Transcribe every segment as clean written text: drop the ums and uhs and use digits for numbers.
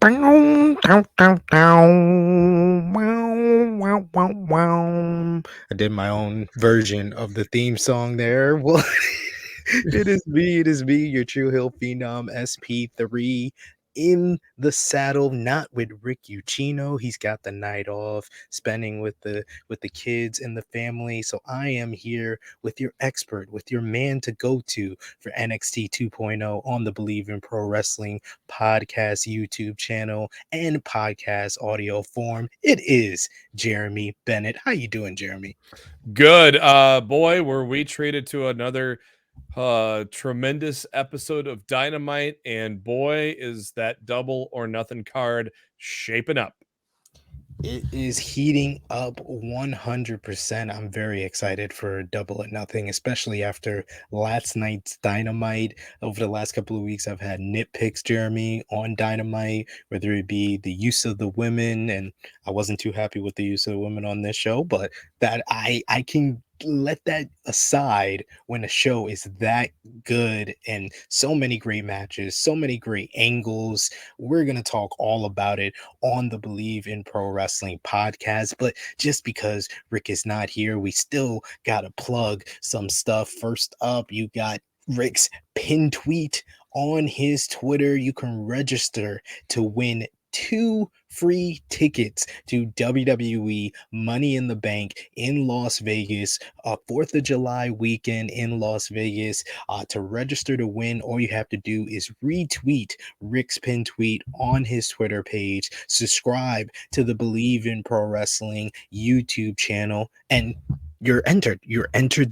I did my own version of the theme song there. Well, it is me, your True Hill Phenom SP3 in the saddle, not with Rick Ucchino. He's got the night off, spending with the kids and the family. So I am here with your expert, with your man to go to for NXT 2.0 on the Bleav in Pro Wrestling podcast YouTube channel and podcast audio form. It is Jeremy Bennett. How you doing, Jeremy? Good. Boy, were we treated to another tremendous episode of Dynamite, and boy, is that double or nothing card shaping up. It is heating up 100%. I'm very excited for Double or Nothing, especially after last night's Dynamite. Over the last couple of weeks, I've had nitpicks, Jeremy, on Dynamite, whether it be the use of the women, and I wasn't too happy with the use of the women on this show, but that I can let that aside when a show is that good and so many great matches, so many great angles. We're going to talk all about it on the Bleav in Pro Wrestling podcast. But just because Rick is not here, we still got to plug some stuff. First up, you got Rick's pin tweet on his Twitter. You can register to win 2 free tickets to WWE Money in the Bank in Las Vegas, 4th of July weekend in Las Vegas. To register to win, all you have to do is retweet Rick's pin tweet on his Twitter page, subscribe to the Bleav in Pro Wrestling YouTube channel, and you're entered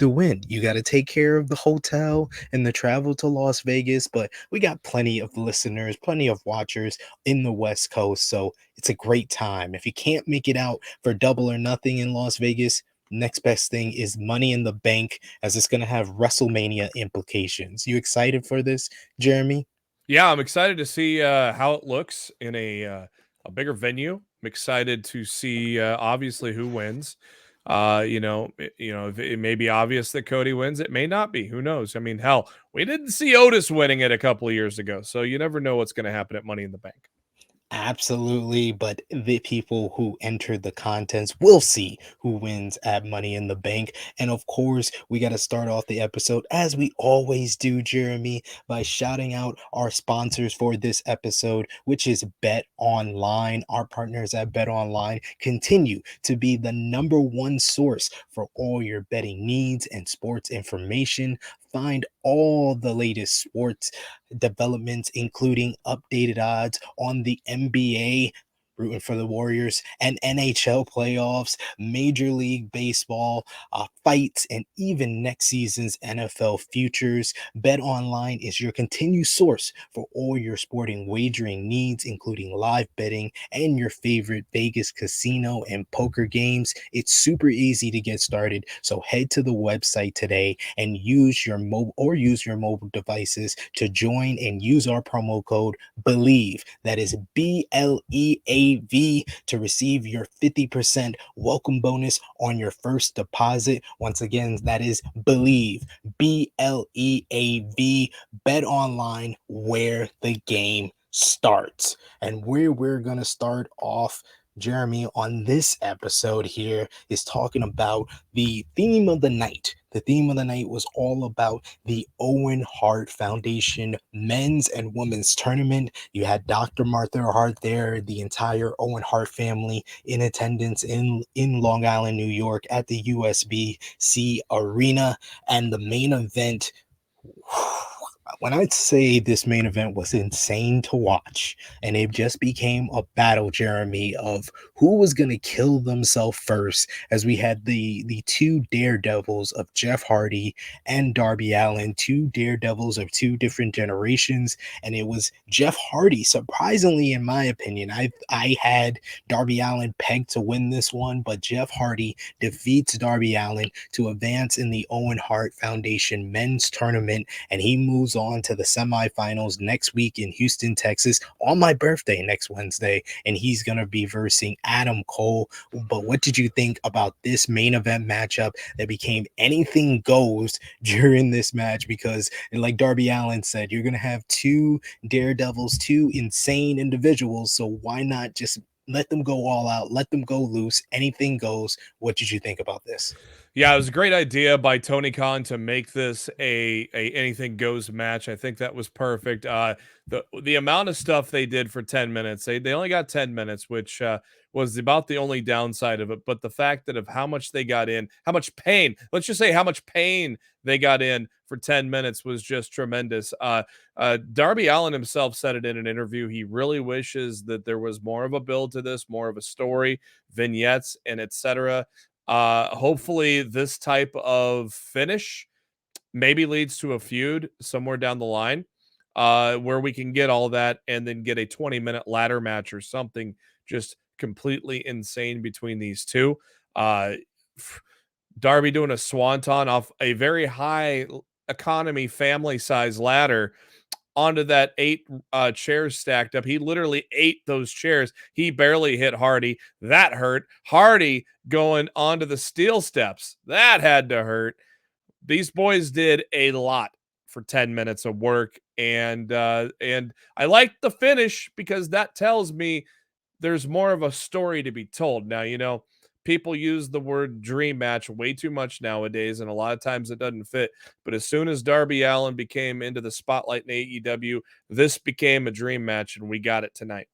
to win. You got to take care of the hotel and the travel to Las Vegas, but we got plenty of listeners, plenty of watchers in the West Coast, so it's a great time. If you can't make it out for Double or Nothing in Las Vegas, next best thing is Money in the Bank, as it's going to have WrestleMania implications. You excited for this, Jeremy? Yeah, I'm excited to see how it looks in a bigger venue. I'm excited to see obviously who wins. It may be obvious that Cody wins. It may not be. Who knows? I mean, hell, we didn't see Otis winning it a couple of years ago, so you never know what's going to happen at Money in the Bank. Absolutely, but the people who enter the contest will see who wins at Money in the Bank. And of course, we got to start off the episode as we always do, Jeremy, by shouting out our sponsors for this episode, which is Bet Online. Our partners at Bet Online continue to be the number one source for all your betting needs and sports information. Find all the latest sports developments, including updated odds on the NBA, rooting for the Warriors, and NHL playoffs, Major League Baseball, fights, and even next season's NFL futures. Bet Online is your continued source for all your sporting wagering needs, including live betting and your favorite Vegas casino and poker games. It's super easy to get started, so head to the website today and use your mobile devices to join and use our promo code Bleav, that is BLEAV, to receive your 50% welcome bonus on your first deposit. Once again, that is Bleav, BLEAV. Bet Online, where the game starts. And where we're going to start off, Jeremy, on this episode here is talking about the theme of the night. The theme of the night was all about the Owen Hart Foundation men's and women's tournament. You had Dr. Martha Hart there, the entire Owen Hart family in attendance in Long Island, New York at the USB-C Arena. And the main event, when I say this main event was insane to watch, and it just became a battle, Jeremy, of who was going to kill themselves first, as we had the two daredevils of Jeff Hardy and Darby Allin, two daredevils of two different generations, and it was Jeff Hardy. Surprisingly, in my opinion, I had Darby Allin pegged to win this one, but Jeff Hardy defeats Darby Allin to advance in the Owen Hart Foundation men's tournament, and he moves on to the semifinals next week in Houston, Texas, on my birthday next Wednesday, and he's going to be versing Adam Cole. But what did you think about this main event matchup that became anything goes during this match? Because, like Darby Allin said, you're going to have two daredevils, two insane individuals. So why not just let them go all out, let them go loose, anything goes? What did you think about this? Yeah, it was a great idea by Tony Khan to make this a anything goes match. I think that was perfect. The amount of stuff they did for 10 minutes, they only got 10 minutes, which was about the only downside of it. But the fact that of how much they got in, how much pain, let's just say how much pain they got in for 10 minutes was just tremendous. Darby Allin himself said it in an interview. He really wishes that there was more of a build to this, more of a story, vignettes, and etc. Hopefully, this type of finish maybe leads to a feud somewhere down the line, where we can get all that and then get a 20-minute ladder match or something just completely insane between these two. Uh, Darby doing a swanton off a very high economy family size ladder onto that 8 chairs stacked up. He literally ate those chairs. He barely hit Hardy. That hurt. Hardy going onto the steel steps. That had to hurt. These boys did a lot for 10 minutes of work, and I liked the finish because that tells me there's more of a story to be told. Now, people use the word dream match way too much nowadays, and a lot of times it doesn't fit. But as soon as Darby Allin became into the spotlight in AEW, this became a dream match, and we got it tonight.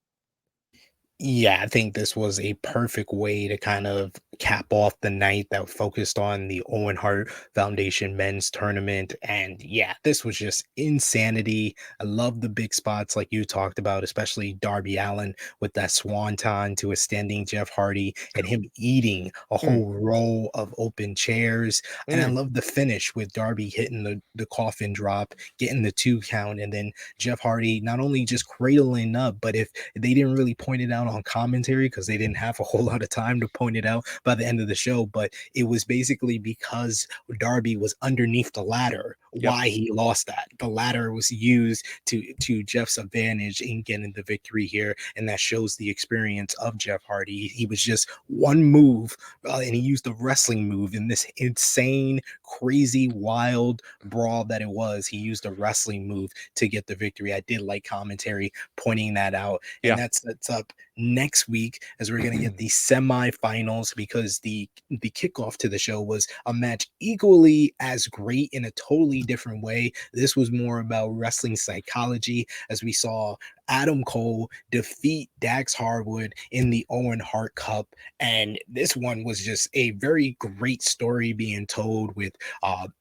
Yeah, I think this was a perfect way to kind of cap off the night that focused on the Owen Hart Foundation men's tournament. And yeah, this was just insanity. I love the big spots like you talked about, especially Darby Allin with that swanton to a standing Jeff Hardy and him eating a Mm, whole row of open chairs. And I mm. love the finish with Darby hitting the coffin drop, getting the 2 count, and then Jeff Hardy not only just cradling up, but if they didn't really point it out on commentary because they didn't have a whole lot of time to point it out by the end of the show. But it was basically because Darby was underneath the ladder Yep. why he lost that. The ladder was used to Jeff's advantage in getting the victory here, and that shows the experience of Jeff Hardy. He was just one move, and he used a wrestling move in this insane, crazy, wild brawl that it was. He used a wrestling move to get the victory. I did like commentary pointing that out, and Yeah. that sets up next week as we're going to get the semifinals, because the kickoff to the show was a match equally as great in a totally different way. This was more about wrestling psychology, as we saw Adam Cole defeat Dax Harwood in the Owen Hart Cup. And this one was just a very great story being told with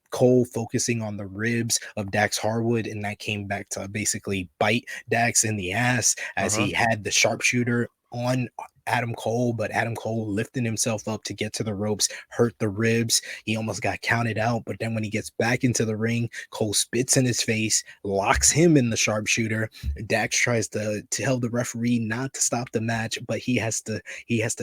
Cole focusing on the ribs of Dax Harwood, and that came back to basically bite Dax in the ass as Uh-huh. he had the sharpshooter on Adam Cole, but Adam Cole lifting himself up to get to the ropes, hurt the ribs. He almost got counted out, but then when he gets back into the ring, Cole spits in his face, locks him in the sharpshooter. Dax tries to tell the referee not to stop the match, but he has to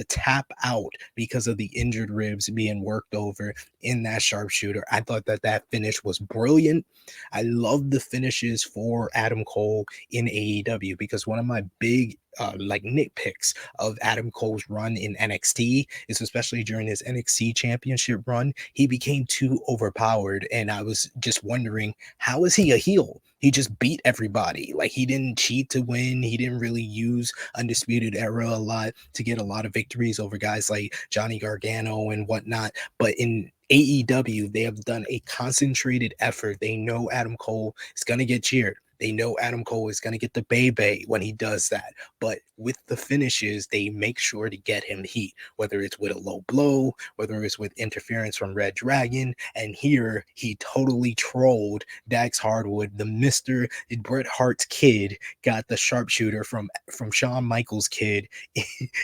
tap out because of the injured ribs being worked over in that sharpshooter. I thought that finish was brilliant. I love the finishes for Adam Cole in AEW, because one of my big like nitpicks of Adam Cole's run in NXT is, especially during his NXT championship run, he became too overpowered, and I was just wondering, how is he a heel? He just beat everybody. Like, he didn't cheat to win. He didn't really use Undisputed Era a lot to get a lot of victories over guys like Johnny Gargano and whatnot. But in AEW, they have done a concentrated effort. They know Adam Cole is going to get cheered. They know Adam Cole is going to get the baby when he does that. But with the finishes, they make sure to get him heat, whether it's with a low blow, whether it's with interference from Red Dragon. And here he totally trolled Dax Hardwood, the Mr. Bret Hart's kid, got the sharpshooter from Shawn Michaels' kid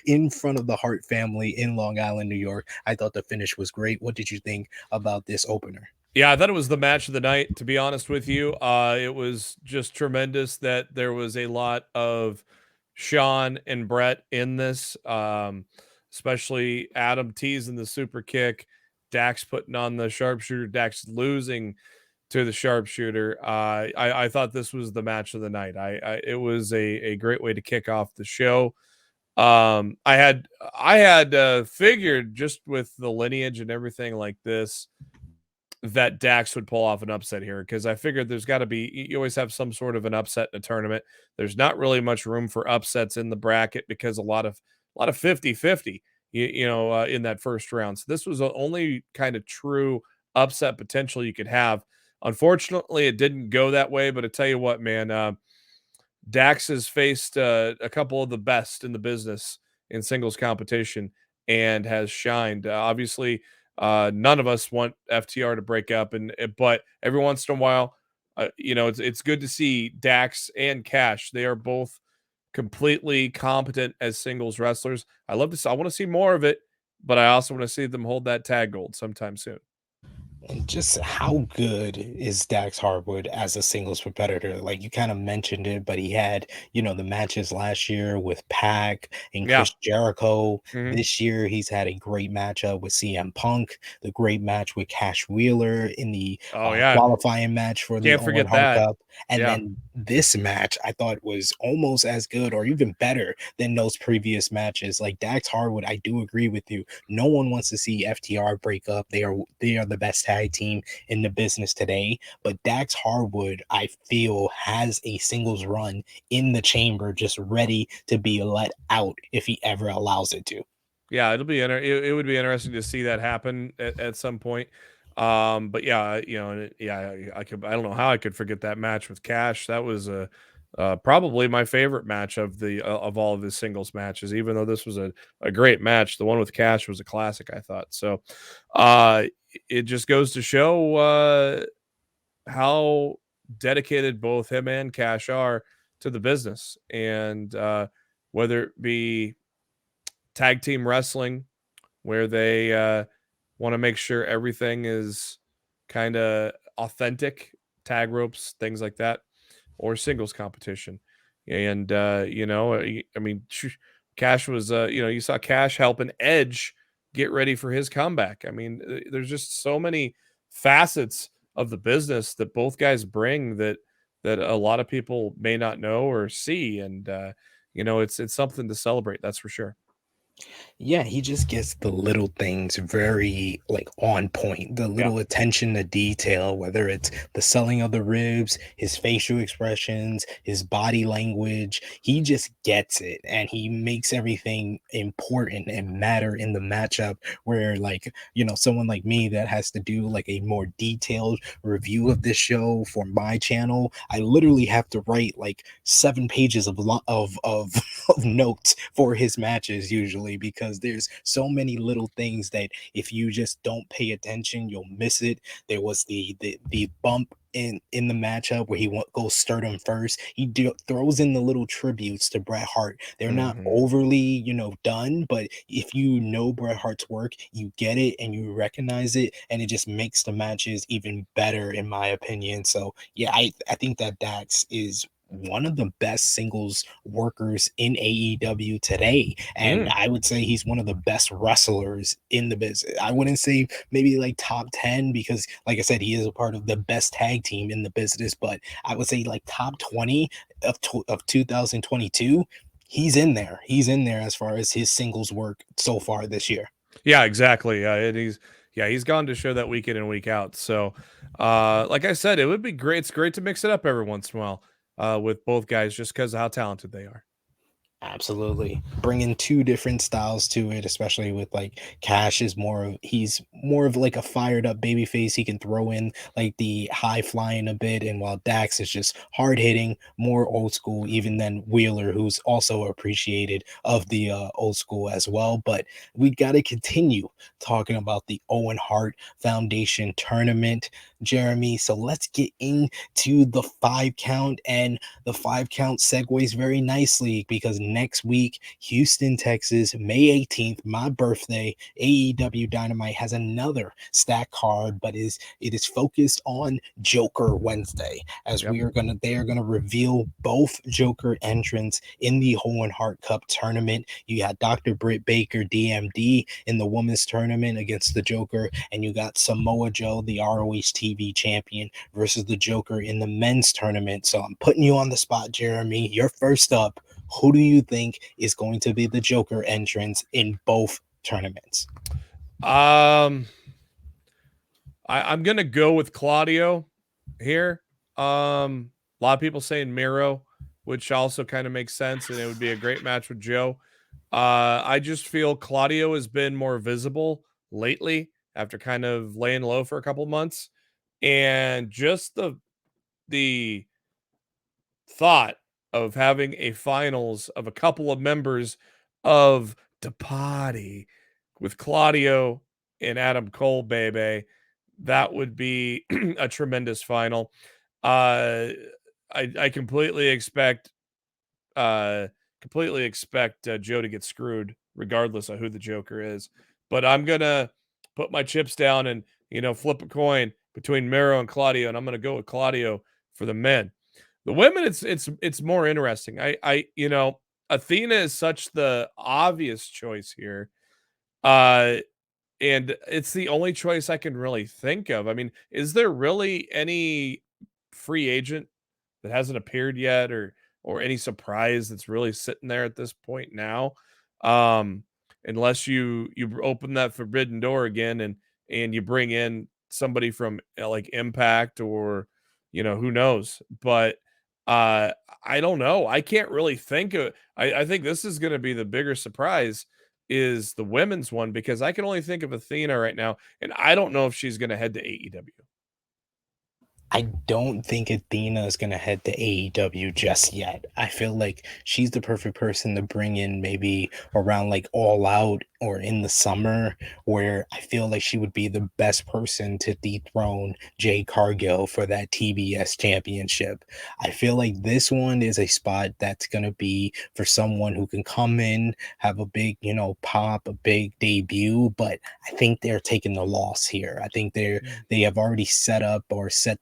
in front of the Hart family in Long Island, New York. I thought the finish was great. What did you think about this opener? Yeah, I thought it was the match of the night, to be honest with you. It was just tremendous that there was a lot of Sean and Brett in this, especially Adam teasing the super kick, Dax putting on the sharpshooter, Dax losing to the sharpshooter. I thought this was the match of the night. It was a great way to kick off the show. I had figured, just with the lineage and everything like this, that Dax would pull off an upset here, because I figured there's got to be, you always have some sort of an upset in a tournament. There's not really much room for upsets in the bracket, because a lot of 50-50, in that first round. So this was the only kind of true upset potential you could have. Unfortunately, it didn't go that way, but I tell you what, man, Dax has faced a couple of the best in the business in singles competition and has shined. Obviously, none of us want FTR to break up, but every once in a while, it's good to see Dax and Cash. They are both completely competent as singles wrestlers. I love this. I want to see more of it, but I also want to see them hold that tag gold sometime soon. And just how good is Dax Harwood as a singles competitor? Like you kind of mentioned it, but he had, the matches last year with Pac and Yeah. Chris Jericho. Hmm. This year, he's had a great matchup with CM Punk, the great match with Cash Wheeler in the Oh yeah, qualifying match for the can't Owen forget Hart that. Cup. And Yeah. then this match, I thought was almost as good or even better than those previous matches. Like Dax Harwood, I do agree with you. No one wants to see FTR break up. They are the best tag team in the business today. But Dax Harwood, I feel, has a singles run in the chamber, just ready to be let out if he ever allows it to. Yeah, it would be interesting to see that happen at some point. But yeah, I don't know how I could forget that match with Cash. That was probably my favorite match of all of his singles matches. Even though this was a great match, the one with Cash was a classic, I thought. So, uh, it just goes to show how dedicated both him and Cash are to the business, and whether it be tag team wrestling, where they want to make sure everything is kind of authentic, tag ropes, things like that, or singles competition. And I mean, Cash was, you saw Cash helping Edge get ready for his comeback. I mean, there's just so many facets of the business that both guys bring that a lot of people may not know or see, and it's something to celebrate. That's for sure. Yeah, he just gets the little things very like on point, the Yeah. little attention to detail, whether it's the selling of the ribs, his facial expressions, his body language. He just gets it and he makes everything important and matter in the matchup. Where, like, someone like me that has to do like a more detailed review of this show for my channel, I literally have to write like 7 pages of notes for his matches usually, because there's so many little things that if you just don't pay attention, you'll miss it. There was the bump in the matchup where goes Stardom first. Throws in the little tributes to Bret Hart. They're not Hmm. overly, done, but if you know Bret Hart's work, you get it and you recognize it, and it just makes the matches even better, in my opinion. So yeah, I think that Dax is one of the best singles workers in AEW today. And Mm. I would say he's one of the best wrestlers in the business. I wouldn't say maybe like top 10, because, like I said, he is a part of the best tag team in the business, but I would say like top 20 of 2022. He's in there. He's in there as far as his singles work so far this year. Yeah, exactly. And he's gone to show that week in and week out. So, like I said, it would be great. It's great to mix it up every once in a while with both guys, just because of how talented they are. Absolutely. Bringing two different styles to it, especially with like Cash is he's more of like a fired up baby face. He can throw in like the high flying a bit, and while Dax is just hard hitting, more old school, even than Wheeler, who's also appreciated of the old school as well. But we got to continue talking about the Owen Hart Foundation tournament, Jeremy. So let's get into the 5 count, and the 5 count segues very nicely because next week, Houston, Texas, May 18th, my birthday, AEW Dynamite has another stack card, but it is focused on Joker Wednesday, as Yep. they are gonna reveal both Joker entrants in the Owen Hart Cup tournament. You got Dr. Britt Baker, D.M.D, in the women's tournament against the Joker, and you got Samoa Joe, the ROH TV champion versus the Joker in the men's tournament. So I'm putting you on the spot, Jeremy. You're first up. Who do you think is going to be the Joker entrance in both tournaments? Um, I'm gonna go with Claudio here. A lot of people saying Miro, which also kind of makes sense, and it would be a great match with Joe. I just feel Claudio has been more visible lately after kind of laying low for a couple months, and just the thought of having a finals of a couple of members of the party with Claudio and Adam Cole, baby, that would be a tremendous final. Uh, I uh, completely expect Joe to get screwed, regardless of who the Joker is. But I'm gonna put my chips down and flip a coin between Miro and Claudio, and I'm gonna go with Claudio for the men. The women, it's more interesting. Athena is such the obvious choice here. And it's the only choice I can really think of. I mean, is there really any free agent that hasn't appeared yet, or any surprise that's really sitting there at this point now? Um, Unless you open that forbidden door again and you bring in somebody from like Impact, or who knows. But uh I don't know. I can't really think of I think this is going to be the bigger surprise, is the women's one, because I can only think of Athena right now, and I don't know if she's going to head to AEW. I don't think Athena is going to head to AEW just yet. I feel like she's the perfect person to bring in maybe around like All Out or in the summer, where I feel like she would be the best person to dethrone Jay Cargill for that TBS championship. I feel like this one is a spot that's going to be for someone who can come in, have a big, pop, a big debut, but I think they're taking the loss here. I think Mm. they have already set up or sowed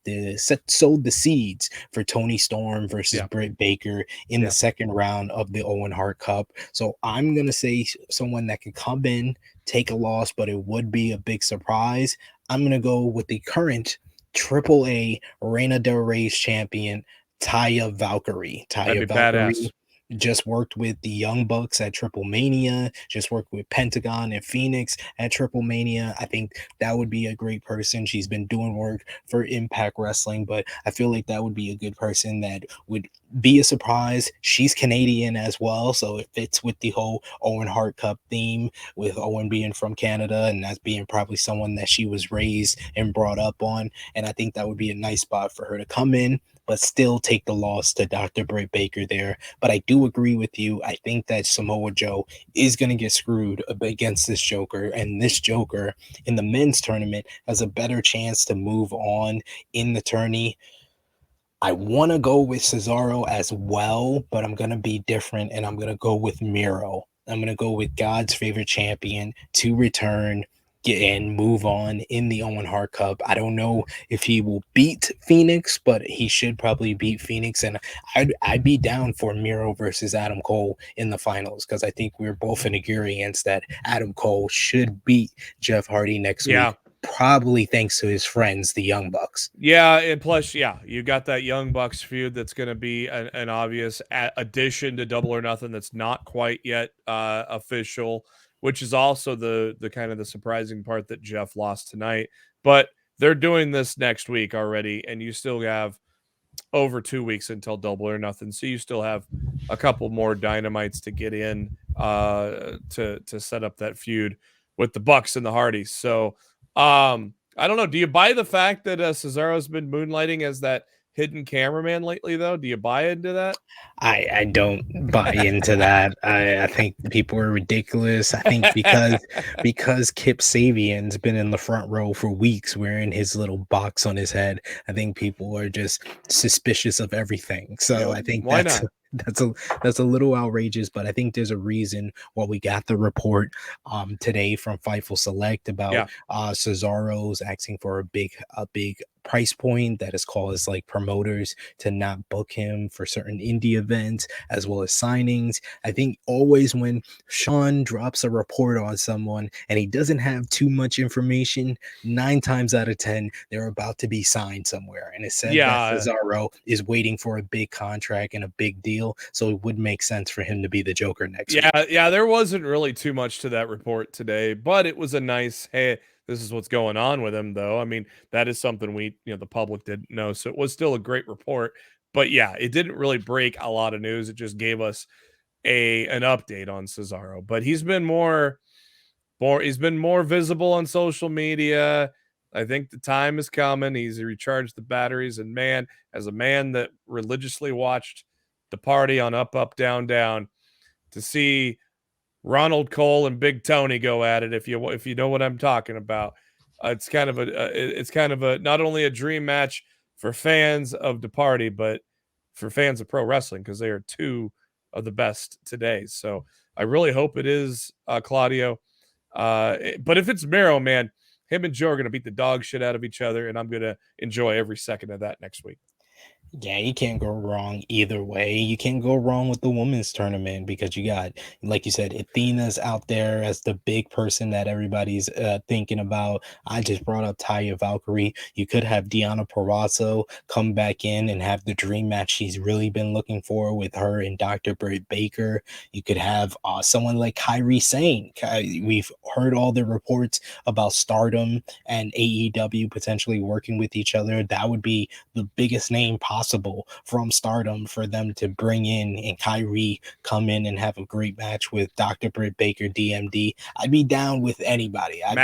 the seeds for Tony Storm versus Yeah. Britt Baker in the Yeah. second round of the Owen Hart Cup. So I'm gonna say someone that can come in, take a loss, but it would be a big surprise. I'm gonna go with the current AAA Reina Del Rey's champion, Taya Valkyrie. That'd Taya be badass. Valkyrie just worked with the Young Bucks at Triple Mania, just worked with Pentagon and Phoenix at Triple Mania. I think that would be a great person. She's been doing work for Impact Wrestling, but I feel like that would be a good person that would be a surprise. She's Canadian as well, so it fits with the whole Owen Hart Cup theme, with Owen being from Canada and that's being probably someone that she was raised and brought up on. And I think that would be a nice spot for her to come in, but still take the loss to Dr. Britt Baker there. But I do agree with you. I think that Samoa Joe is going to get screwed against this Joker, and this Joker in the men's tournament has a better chance to move on in the tourney. I want to go with Cesaro as well, but I'm going to be different and I'm going to go with Miro. I'm going to go with God's favorite champion to return, get and move on in the Owen Hart Cup. I don't know if he will beat Phoenix, but he should probably beat Phoenix. And I'd be down for Miro versus Adam Cole in the finals, because I think we're both in agreement that Adam Cole should beat Jeff Hardy next Yeah. week, probably thanks to his friends, the Young Bucks. Yeah, and plus, yeah, you got that Young Bucks feud that's going to be an obvious addition to Double or Nothing that's not quite yet official, which is also the kind of the surprising part that Jeff lost tonight. But they're doing this next week already, and you still have over 2 weeks until Double or Nothing, so you still have a couple more Dynamites to get in to set up that feud with the Bucks and the Hardys. So I don't know. Do you buy the fact that Cesaro's been moonlighting as that hidden cameraman lately, though? Do you buy into that? I don't buy into that. I think people are ridiculous. I think because Kip Sabian's been in the front row for weeks wearing his little box on his head, I think people are just suspicious of everything. So Yep. I think Why not? that's a that's a little outrageous, but I think there's a reason why we got the report today from Fightful Select about Yeah. Cesaro's asking for a big price point that has caused like promoters to not book him for certain indie events as well as signings. I think always when Sean drops a report on someone and he doesn't have too much information, 9 times out of 10, they're about to be signed somewhere. And it said that Yeah, Cesaro is waiting for a big contract and a big deal. So it would make sense for him to be the Joker next week. yeah. There wasn't really too much to that report today, but it was a nice, hey, this is what's going on with him, though. I mean, that is something the public didn't know. So it was still a great report. But yeah, it didn't really break a lot of news. It just gave us an update on Cesaro. But he's been more visible on social media. I think the time is coming. He's recharged the batteries, and man, as a man that religiously watched the party on Up Up Down Down, to see Ronald Cole and Big Tony go at it, if you know what I'm talking about, it's kind of a not only a dream match for fans of the party, but for fans of pro wrestling, because they are two of the best today. So I really hope it is Claudio. But if it's Miro, man, him and Joe are going to beat the dog shit out of each other, and I'm going to enjoy every second of that next week. Yeah, you can't go wrong either way. You can't go wrong with the women's tournament because you got, like you said, Athena's out there as the big person that everybody's thinking about. I just brought up Taya Valkyrie. You could have Deonna Purrazzo come back in and have the dream match she's really been looking for with her and Dr. Britt Baker. You could have someone like Kairi Sane. We've heard all the reports about Stardom and AEW potentially working with each other. That would be the biggest name possible from Stardom for them to bring in, and Kyrie come in and have a great match with Dr. Britt Baker, D.M.D. I'd be down with anybody. I'd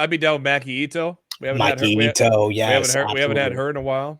be down with Maki Ito. We haven't had her. Maki Ito, yes, We haven't had absolutely. her in a while.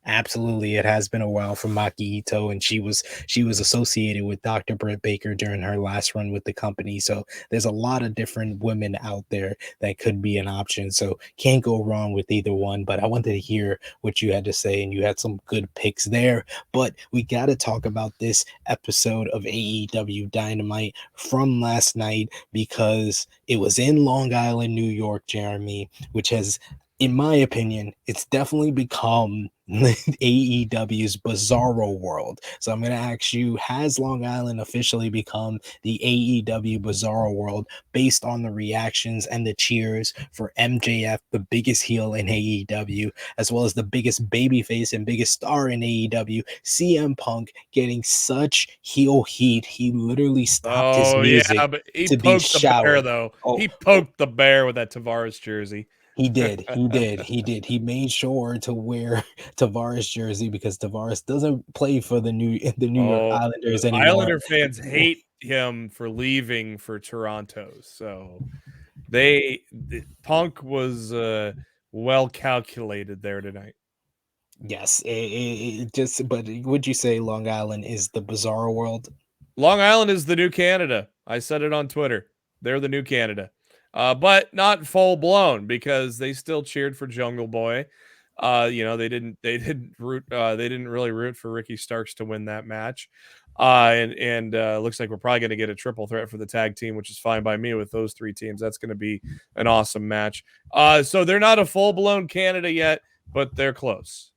Absolutely, it has been a while for Maki Ito, and she was associated with Dr. Britt Baker during her last run with the company. So there's a lot of different women out there that could be an option. So can't go wrong with either one. But I wanted to hear what you had to say, and you had some good picks there. But we got to talk about this episode of AEW Dynamite from last night because it was in Long Island, New York, Jeremy, which has, in my opinion, it's definitely become AEW's Bizarro World. So I'm going to ask you, has Long Island officially become the AEW Bizarro World based on the reactions and the cheers for MJF, the biggest heel in AEW, as well as the biggest babyface and biggest star in AEW, CM Punk, getting such heel heat, he literally stopped his Oh yeah, music but he to be poked the bear showered. though. Oh, He oh, poked the bear with that Tavares jersey. he did. He did. He did. He made sure to wear Tavares jersey because Tavares doesn't play for the New York Oh, Islanders anymore. Islander fans hate him for leaving for Toronto. So Punk was well calculated there tonight. Yes, it just. But would you say Long Island is the bizarre world? Long Island is the new Canada. I said it on Twitter. They're the new Canada, but not full blown because they still cheered for Jungle Boy. They didn't really root for Ricky Starks to win that match. And looks like we're probably going to get a triple threat for the tag team, which is fine by me with those three teams. That's going to be an awesome match. So they're not a full blown Canada yet, but they're close.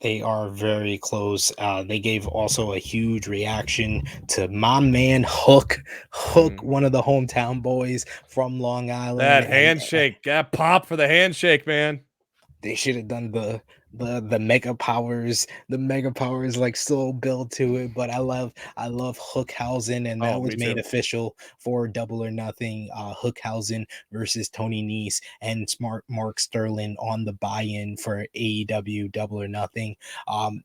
They are very close. They gave also a huge reaction to my man Hook. Hook, Mm. one of the hometown boys from Long Island, That and handshake, that pop for the handshake, man. they should have done the mega powers like so built to it. But I love Hookhausen, and Oh, that me was made too. official for Double or Nothing. Hookhausen versus Tony Nese and Smart Mark Sterling on the buy-in for AEW Double or Nothing.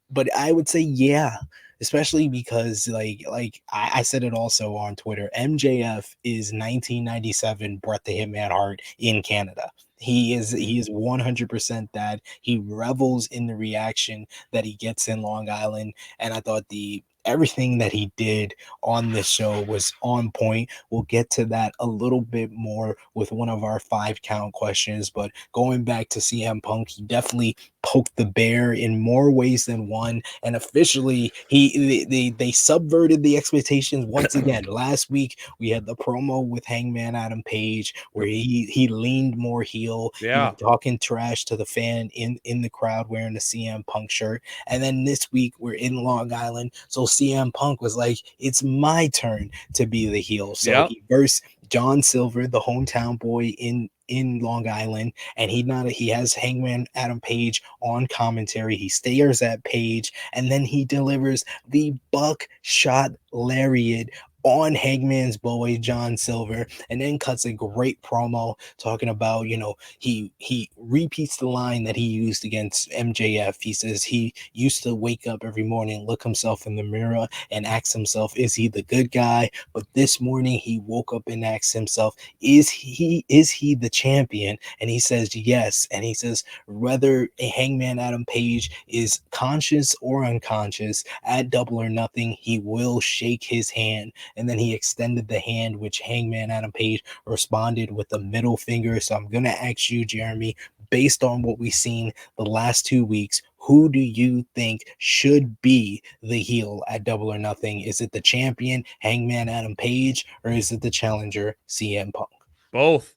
But I would say yeah, especially because like I said it also on Twitter, MJF is 1997 Bret the Hitman Hart in Canada. He is 100% that. He revels in the reaction that he gets in Long Island, and I thought the everything that he did on this show was on point. We'll get to that a little bit more with one of our 5 count questions, but going back to CM Punk, he definitely poked the bear in more ways than one, and officially they subverted the expectations once again. Last week we had the promo with Hangman Adam Page where he leaned more heel, Yeah. talking trash to the fan in the crowd wearing the CM Punk shirt. And then this week we're in Long Island, so CM Punk was like, "It's my turn to be the heel." So Yep. he versed John Silver, the hometown boy in Long Island, and he has Hangman Adam Page on commentary. He stares at Page, and then he delivers the buckshot lariat on Hangman's boy John Silver, and then cuts a great promo talking about, he repeats the line that he used against MJF. He says he used to wake up every morning, look himself in the mirror, and ask himself, is he the good guy? But this morning he woke up and asked himself, is he the champion? And he says yes. And he says whether a Hangman Adam Page is conscious or unconscious at Double or Nothing, he will shake his hand. And then he extended the hand, which Hangman Adam Page responded with the middle finger. So I'm gonna ask you, Jeremy, based on what we've seen the last 2 weeks, who do you think should be the heel at Double or Nothing? Is it the champion, Hangman Adam Page, or is it the challenger, CM Punk? Both.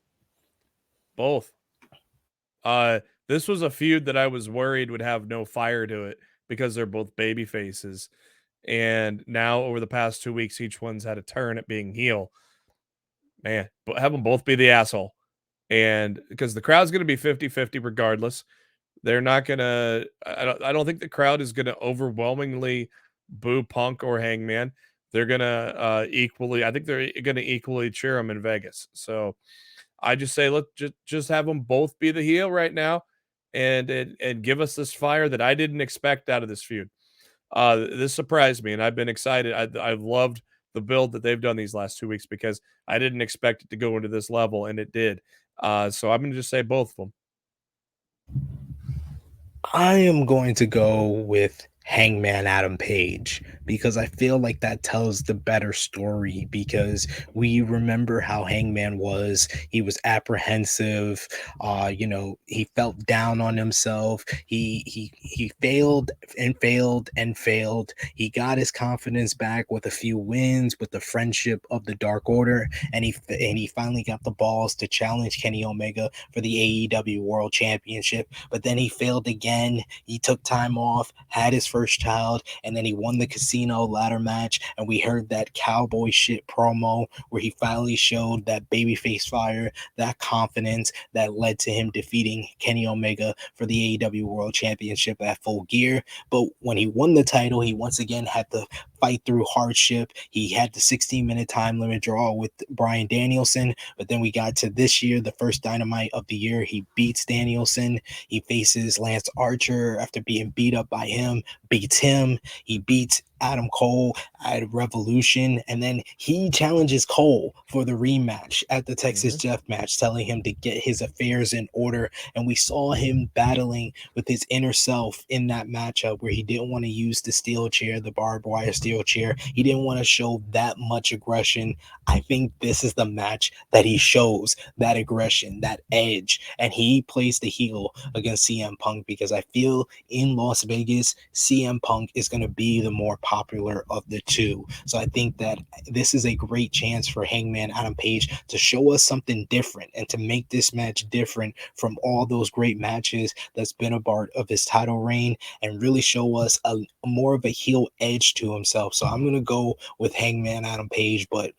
Both. This was a feud that I was worried would have no fire to it because they're both baby faces. And now over the past 2 weeks, each one's had a turn at being heel. Man, but have them both be the asshole. And because the crowd's going to be 50-50 regardless. They're not going to I don't think the crowd is going to overwhelmingly boo Punk or Hangman. They're going to equally I think they're going to equally cheer them in Vegas. So I just say let's just have them both be the heel right now and give us this fire that I didn't expect out of this feud. This surprised me, and I've been excited. I've loved the build that they've done these last 2 weeks because I didn't expect it to go into this level, and it did. So I'm gonna just say both of them. I am going to go with Hangman Adam Page because I feel like that tells the better story because we remember how Hangman was. He was apprehensive. He felt down on himself. He failed and failed and failed. He got his confidence back with a few wins, with the friendship of the Dark Order, and he finally got the balls to challenge Kenny Omega for the AEW World Championship. But then he failed again. He took time off, had his first child, and then he won the casino ladder match. And we heard that cowboy shit promo where he finally showed that babyface fire, that confidence that led to him defeating Kenny Omega for the AEW World Championship at Full Gear. But when he won the title, he once again had to fight through hardship. He had the 16-minute time limit draw with Bryan Danielson. But then we got to this year, the first Dynamite of the year. He beats Danielson. He faces Lance Archer after being beat up by him, beats him. He beats Adam Cole at Revolution, and then he challenges Cole for the rematch at the Texas Death Match, telling him to get his affairs in order. And we saw him battling with his inner self in that matchup where he didn't want to use the steel chair, the barbed wire steel chair. He didn't want to show that much aggression. I think this is the match that he shows that aggression, that edge, and he plays the heel against CM Punk because I feel in Las Vegas, CM Punk is going to be the more popular of the two. So I think that this is a great chance for Hangman Adam Page to show us something different and to make this match different from all those great matches that's been a part of his title reign and really show us a more of a heel edge to himself. So I'm going to go with Hangman Adam Page, but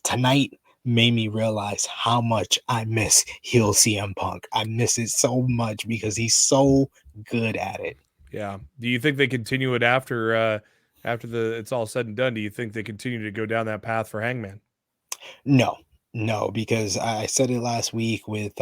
tonight made me realize how much I miss heel CM Punk. I miss it so much because he's so good at it. Yeah. Do you think they continue it after it's all said and done? Do you think they continue to go down that path for Hangman? No, no, because I said it last week with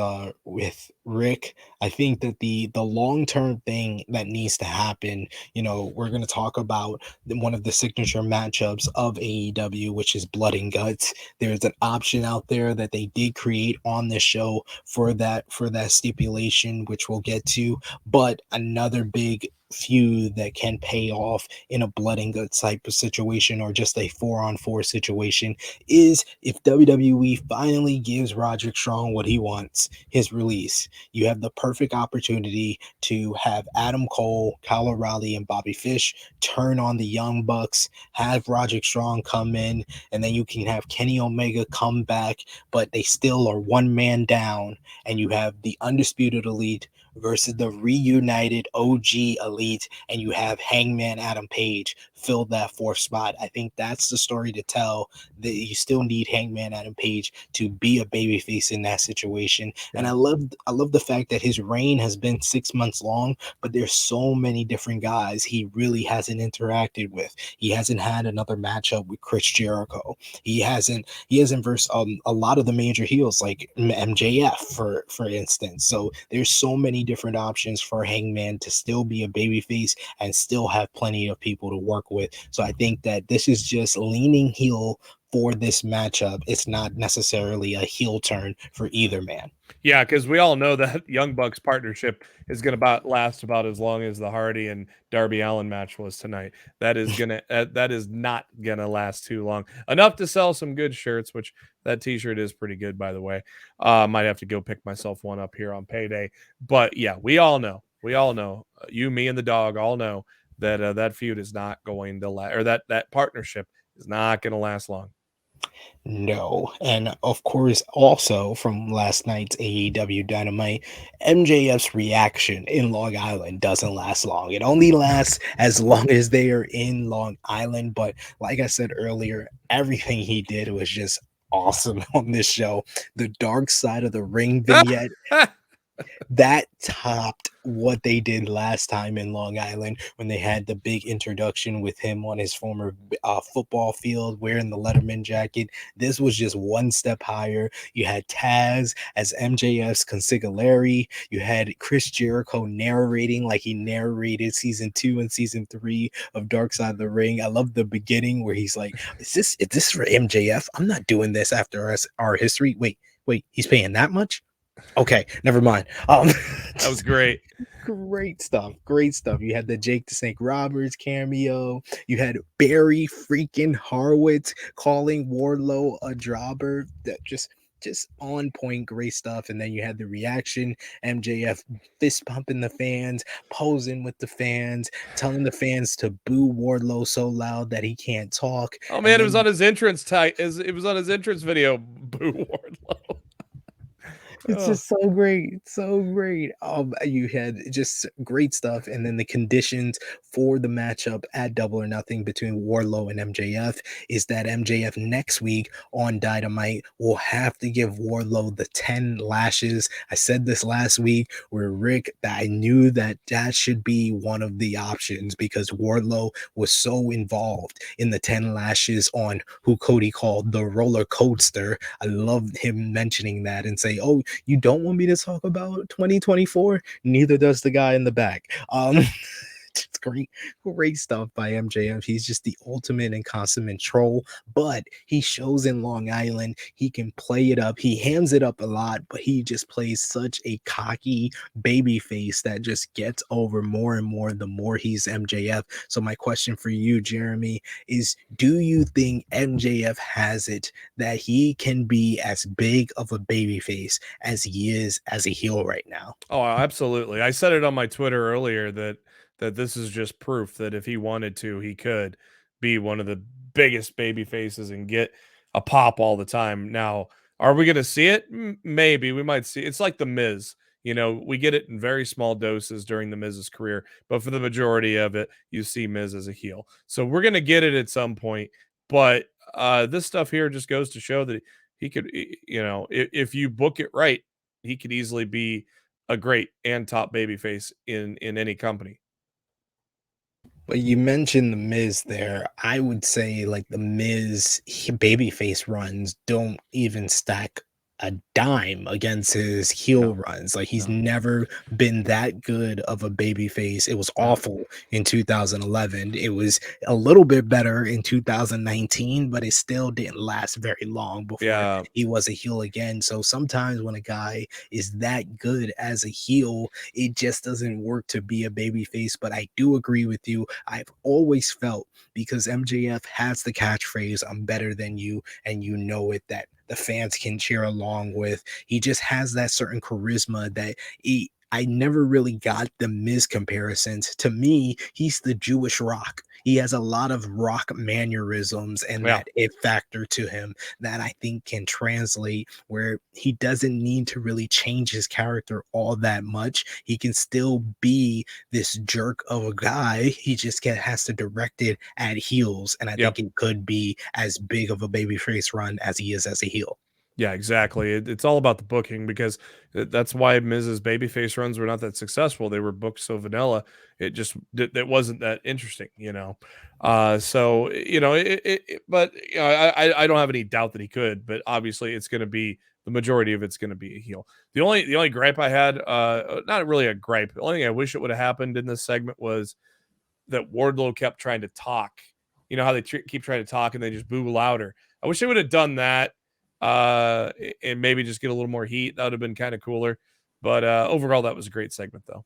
Rick. I think that the long-term thing that needs to happen, we're gonna talk about one of the signature matchups of AEW, which is Blood and Guts. There's an option out there that they did create on the show for that stipulation, which we'll get to. But another big feud that can pay off in a blood and guts type of situation or just a 4-on-4 situation is if WWE finally gives Roderick Strong what he wants, his release. You have the perfect opportunity to have Adam Cole, Kyle O'Reilly, and Bobby Fish turn on the Young Bucks, have Roderick Strong come in, and then you can have Kenny Omega come back, but they still are one man down, and you have the Undisputed Elite versus the reunited OG Elite, and you have Hangman Adam Page fill that fourth spot. I think that's the story to tell. That you still need Hangman Adam Page to be a babyface in that situation. And Yeah. I love the fact that his reign has been 6 months long, but there's so many different guys he really hasn't interacted with. He hasn't had another matchup with Chris Jericho. He hasn't versed a lot of the major heels like MJF for instance. So there's so many different options for Hangman to still be a babyface and still have plenty of people to work with. So I think that this is just leaning heel for this matchup. It's not necessarily a heel turn for either man. Yeah, because we all know that Young Bucks partnership is going to last about as long as the Hardy and Darby Allin match was tonight. That is not gonna last too long. Enough to sell some good shirts, which that T-shirt is pretty good, by the way. Might have to go pick myself one up here on payday. But yeah, we all know. We all know. You, me, and the dog all know that that feud is not going to last, or that partnership is not going to last long. No. And of course, also from last night's AEW Dynamite, MJF's reaction in Long Island doesn't last long. It only lasts as long as they are in Long Island. But like I said earlier, everything he did was just awesome on this show. The dark side of the ring vignette that topped what they did last time in Long Island when they had the big introduction with him on his former football field wearing the Letterman jacket. This was just one step higher. You had Taz as MJF's consigliere. You had Chris Jericho narrating like he narrated season 2 and season 3 of Dark Side of the Ring. I love the beginning where he's like, is this for MJF? I'm not doing this after our history. Wait, he's paying that much? Okay, never mind. That was great. Great stuff. Great stuff. You had the Jake the Snake Roberts cameo. You had Barry freaking Harwitz calling Wardlow a jobber. That just on point, great stuff. And then you had the reaction, MJF fist pumping the fans, posing with the fans, telling the fans to boo Wardlow so loud that he can't talk. Oh And man, it was then on his entrance it was on his entrance video. Boo Wardlow. it's Oh. just so great, so great. You had just great stuff, and then the conditions for the matchup at Double or Nothing between Wardlow and MJF is that MJF next week on Dynamite will have to give Wardlow the 10 lashes. I said this last week where Rick that I knew that that should be one of the options because Wardlow was so involved in the 10 lashes on who Cody called the roller coaster. I loved him mentioning that and say, "Oh, you don't want me to talk about 2024? Neither does the guy in the back." It's great stuff by MJF. He's just the ultimate and consummate troll, but he shows in Long Island he can play it up. He hands it up a lot, but he just plays such a cocky baby face that just gets over more and more the more he's MJF. So my question for you, Jeremy, is do you think MJF has it that he can be as big of a baby face as he is as a heel right now? Oh, absolutely. I said it on my Twitter earlier that this is just proof that if he wanted to, he could be one of the biggest baby faces and get a pop all the time. Now, are we going to see it? Maybe we might see. It's like the Miz. You know, we get it in very small doses during the Miz's career, but for the majority of it, you see Miz as a heel. So we're going to get it at some point. But this stuff here just goes to show that he could, you know, if you book it right, he could easily be a great and top babyface in any company. But you mentioned the Miz there. I would say like the babyface runs don't even stack a dime against his heel No, runs. Like he's no, never been that good of a babyface. It was no. awful in 2011. It was a little bit better in 2019, but it still didn't last very long before Yeah, he was a heel again. So sometimes when a guy is that good as a heel, it just doesn't work to be a babyface. But I do agree with you. I've always felt, because MJF has the catchphrase, "I'm better than you," and you know it, that the fans can cheer along with. He just has that certain charisma that I never really got the Miz comparisons. To me, he's the Jewish Rock. He has a lot of rock mannerisms and yeah, that it factor to him that I think can translate, where he doesn't need to really change his character all that much. He can still be this jerk of a guy. He just has to direct it at heels, and I think yep. it could be as big of a babyface run as he is as a heel. Yeah, exactly. It's all about the booking because that's why Mrs. Babyface runs were not that successful. They were booked so vanilla. It wasn't that interesting, you know. So you know, but you know, I don't have any doubt that he could. But obviously, it's going to be the majority of it's going to be a heel. The only gripe I had, not really a gripe. The only thing I wish it would have happened in this segment was that Wardlow kept trying to talk. You know how they keep trying to talk and they just boo louder. I wish they would have done that, uh, and maybe just get a little more heat. That would have been kind of cooler. But overall, that was a great segment, though.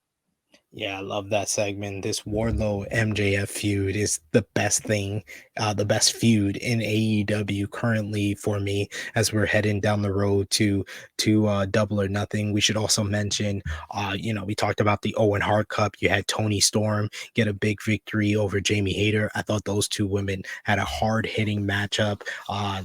Yeah, I love that segment. This Wardlow MJF feud is the best thing, the best feud in AEW currently for me as we're heading down the road to Double or Nothing. We should also mention, we talked about the Owen Hart Cup. You had Tony Storm get a big victory over Jamie Hayter. I thought those two women had a hard hitting matchup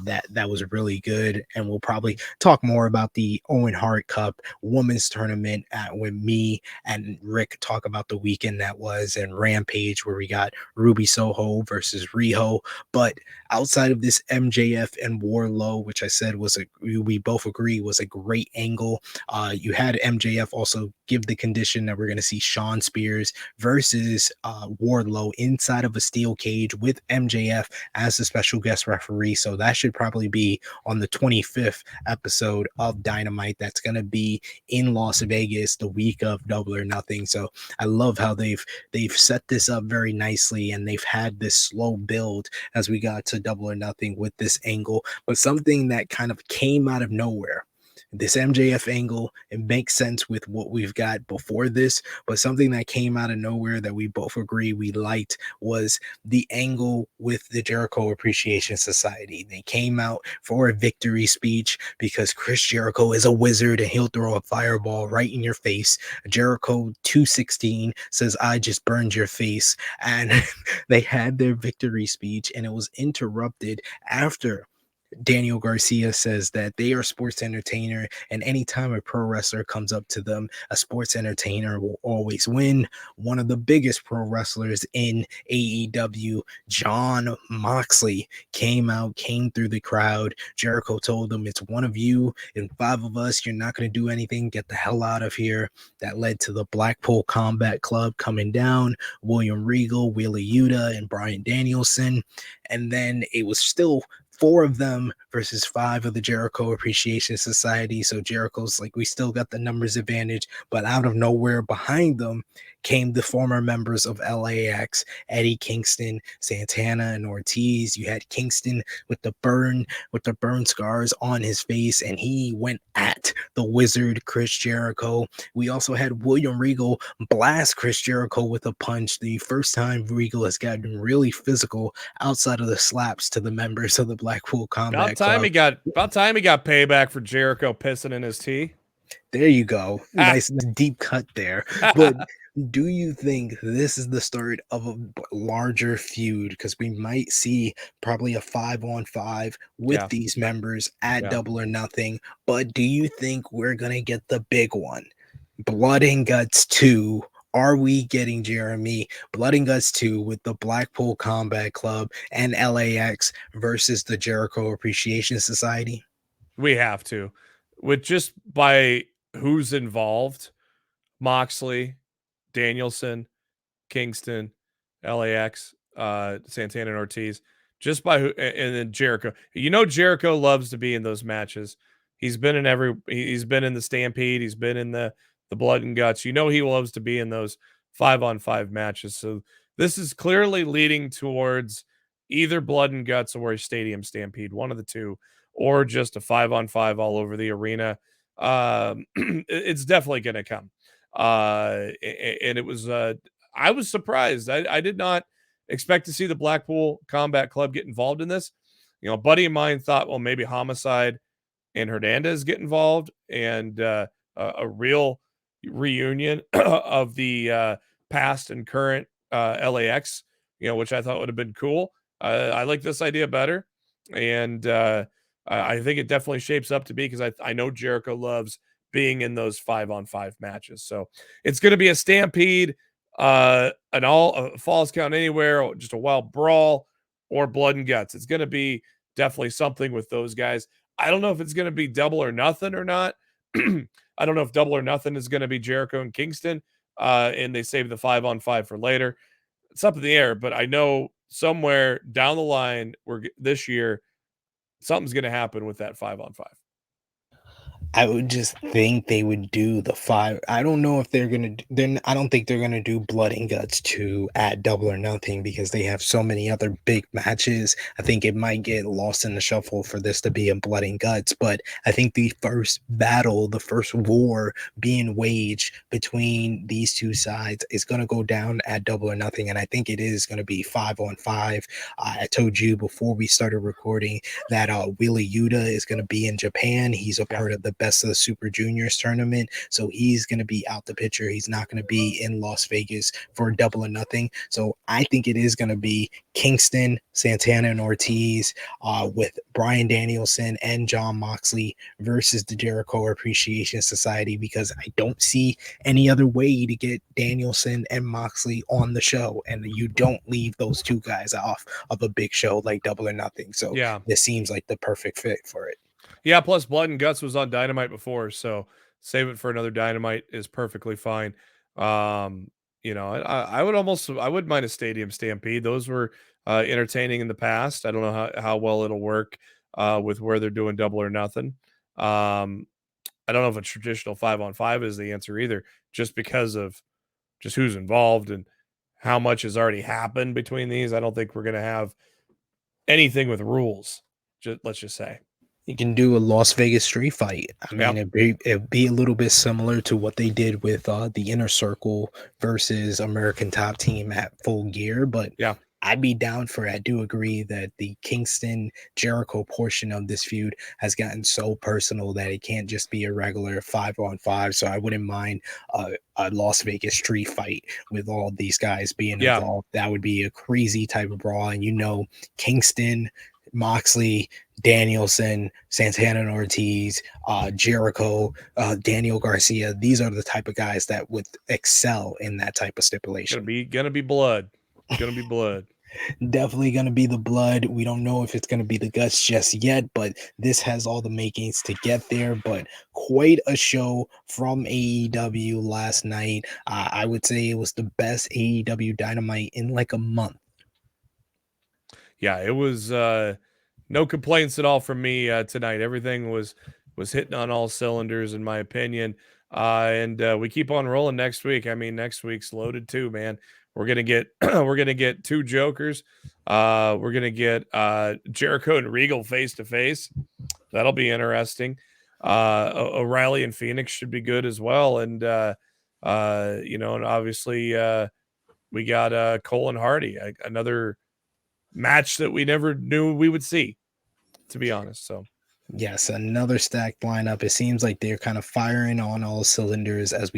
that was really good, and we'll probably talk more about the Owen Hart Cup women's tournament with me and Rick talk about the weekend that was, and Rampage, where we got Ruby Soho versus Riho. But outside of this MJF and Warlow, which I said we both agree was a great angle, you had MJF also give the condition that we're going to see Shawn Spears versus Warlow inside of a steel cage with MJF as the special guest referee. So that should probably be on the 25th episode of Dynamite. That's going to be in Las Vegas the week of Double or Nothing. So I love how they've set this up very nicely, and they've had this slow build as we got to Double or Nothing with this angle, but something that kind of came out of nowhere. This MJF angle, it makes sense with what we've got before this, but something that came out of nowhere that we both agree we liked was the angle with the Jericho Appreciation Society. They came out for a victory speech because Chris Jericho is a wizard and he'll throw a fireball right in your face. Jericho 216 says, "I just burned your face." And they had their victory speech, and it was interrupted after Daniel Garcia says that they are sports entertainer, and anytime a pro wrestler comes up to them, a sports entertainer will always win. One of the biggest pro wrestlers in AEW, John Moxley, came through the crowd. Jericho told him, "It's one of you and five of us. You're not going to do anything. Get the hell out of here." That led to the Blackpool Combat Club coming down, William Regal, Wheeler Yuta, and Brian Danielson. And then it was still four of them versus five of the Jericho Appreciation Society. So Jericho's like, we still got the numbers advantage, but out of nowhere behind them came the former members of LAX, Eddie Kingston, Santana, and Ortiz. You had Kingston with the burn scars on his face, and he went at the wizard Chris Jericho. We also had William Regal blast Chris Jericho with a punch. The first time Regal has gotten really physical outside of the slaps to the members of the Blackpool Combat Club. About time he got payback for Jericho pissing in his tea. There you go. Nice deep cut there. But do you think this is the start of a larger feud? Because we might see probably a 5-on-5 with Yeah, these members at yeah. Double or Nothing. But do you think we're going to get the big one? Blood and Guts 2. Are we getting Jeremy Blood and Guts 2 with the Blackpool Combat Club and LAX versus the Jericho Appreciation Society? We have to, with just by who's involved: Moxley, Danielson, Kingston, LAX, Santana and Ortiz, just by who, and then Jericho. You know, Jericho loves to be in those matches. He's been in he's been in the Stampede, he's been in the Blood and Guts. You know he loves to be in those 5-on-5 matches. So this is clearly leading towards either Blood and Guts or a Stadium Stampede, one of the two, or just a 5-on-5 all over the arena. It's definitely going to come. And it was I was surprised. I did not expect to see the Blackpool Combat Club get involved in this. You know, a buddy of mine thought, well, maybe Homicide and Hernandez get involved and a real reunion of the past and current LAX, you know, which I thought would have been cool. I like this idea better. And I think it definitely shapes up to be because I know Jericho loves being in those 5-on-5 matches. So it's going to be a stampede, an all falls count anywhere, or just a wild brawl, or blood and guts. It's going to be definitely something with those guys. I don't know if it's going to be double or nothing or not. I don't know if double or nothing is going to be Jericho and Kingston, and they save the 5-on-5 for later. It's up in the air, but I know somewhere down the line, this year, something's going to happen with that 5-on-5. I would just think they would do the five. I don't know if they're gonna. Then I don't think they're gonna do Blood and Guts 2 at Double or Nothing because they have so many other big matches. I think it might get lost in the shuffle for this to be a Blood and Guts. But I think the first battle, the first war being waged between these two sides is gonna go down at Double or Nothing, and I think it is gonna be 5-on-5. I told you before we started recording that Wheeler Yuta is going to be in Japan. He's a part of the Best of the Super Juniors tournament, so he's going to be out the picture. He's not going to be in Las Vegas for Double or Nothing. So I think it is going to be Kingston, Santana, and Ortiz with Bryan Danielson and Jon Moxley versus the Jericho Appreciation Society, because I don't see any other way to get Danielson and Moxley on the show, and you don't leave those two guys off of a big show like Double or Nothing. So Yeah. this seems like the perfect fit for it. Yeah, plus Blood and Guts was on Dynamite before, so save it for another Dynamite is perfectly fine. You know, I wouldn't mind a Stadium Stampede. Those were entertaining in the past. I don't know how well it'll work with where they're doing Double or Nothing. I don't know if a traditional 5-on-5 is the answer either, just because of just who's involved and how much has already happened between these. I don't think we're going to have anything with rules. Let's just say. You can do a Las Vegas street fight. I mean, it'd be a little bit similar to what they did with the Inner Circle versus American Top Team at Full Gear, but yeah, I'd be down for it. I do agree that the Kingston Jericho portion of this feud has gotten so personal that it can't just be a regular 5-on-5. So I wouldn't mind a Las Vegas street fight with all these guys being involved. That would be a crazy type of brawl. And you know, Kingston, Moxley, Danielson, Santana and Ortiz, Jericho, Daniel Garcia. These are the type of guys that would excel in that type of stipulation. Gonna be blood. Gonna be blood. Definitely gonna be the blood. We don't know if it's gonna be the guts just yet, but this has all the makings to get there. But quite a show from AEW last night. I would say it was the best AEW Dynamite in like a month. Yeah, it was no complaints at all from me tonight. Everything was hitting on all cylinders, in my opinion. And we keep on rolling next week. I mean, next week's loaded too, man. We're gonna get we're gonna get two Jokers. We're gonna get Jericho and Regal face to face. That'll be interesting. O'Reilly and Phoenix should be good as well. And you know, and obviously we got Cole and Hardy, another match that we never knew we would see, to be honest. So yes, another stacked lineup. It seems like they're kind of firing on all cylinders as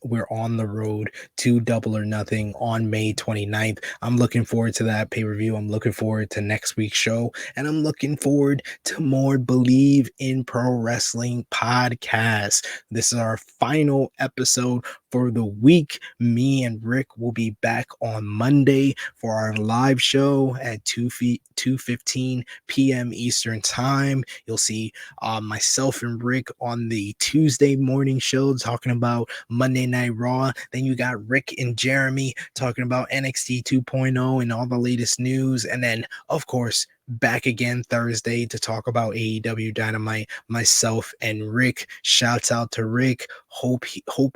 we're on the road to Double or Nothing on May 29th. I'm looking forward to that pay-per-view. I'm looking forward to next week's show, and I'm looking forward to more Bleav in Pro Wrestling podcast. This is our final episode for the week. Me and Rick will be back on Monday for our live show at 2:15 p.m. Eastern time. You'll see myself and Rick on the Tuesday morning show talking about Monday Night Raw. Then you got Rick and Jeremy talking about NXT 2.0 and all the latest news. And then, of course, back again Thursday to talk about AEW Dynamite. Myself and Rick. Shouts out to Rick. Hope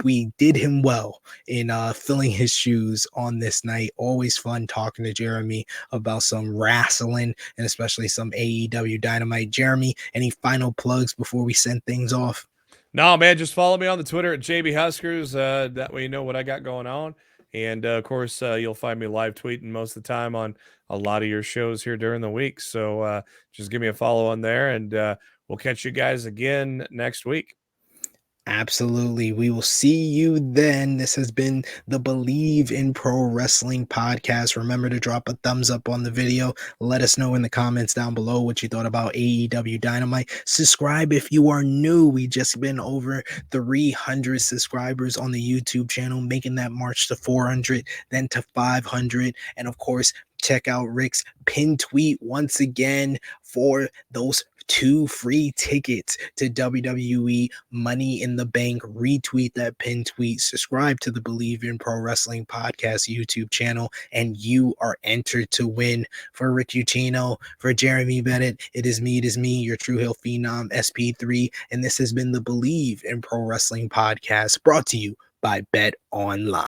we did him well in filling his shoes on this night. Always fun talking to Jeremy about some wrestling and especially some AEW Dynamite. Jeremy, any final plugs before we send things off? No, man, just follow me on the Twitter at JB Huskers. That way you know what I got going on. And of course, you'll find me live tweeting most of the time on a lot of your shows here during the week. So just give me a follow on there, and we'll catch you guys again next week. Absolutely. We will see you then. This has been the Bleav in Pro Wrestling podcast. Remember to drop a thumbs up on the video. Let us know in the comments down below what you thought about AEW Dynamite. Subscribe if you are new. We just been over 300 subscribers on the YouTube channel, making that march to 400, then to 500. And of course, check out Rick's pin tweet once again for those 2 free tickets to WWE Money in the Bank. Retweet that pin tweet, subscribe to the Bleav in Pro Wrestling podcast YouTube channel, and you are entered to win. For Rick Ucchino, for Jeremy Bennett, it is me, your True Hill Phenom, SP3, and this has been the Bleav in Pro Wrestling podcast, brought to you by Bet Online.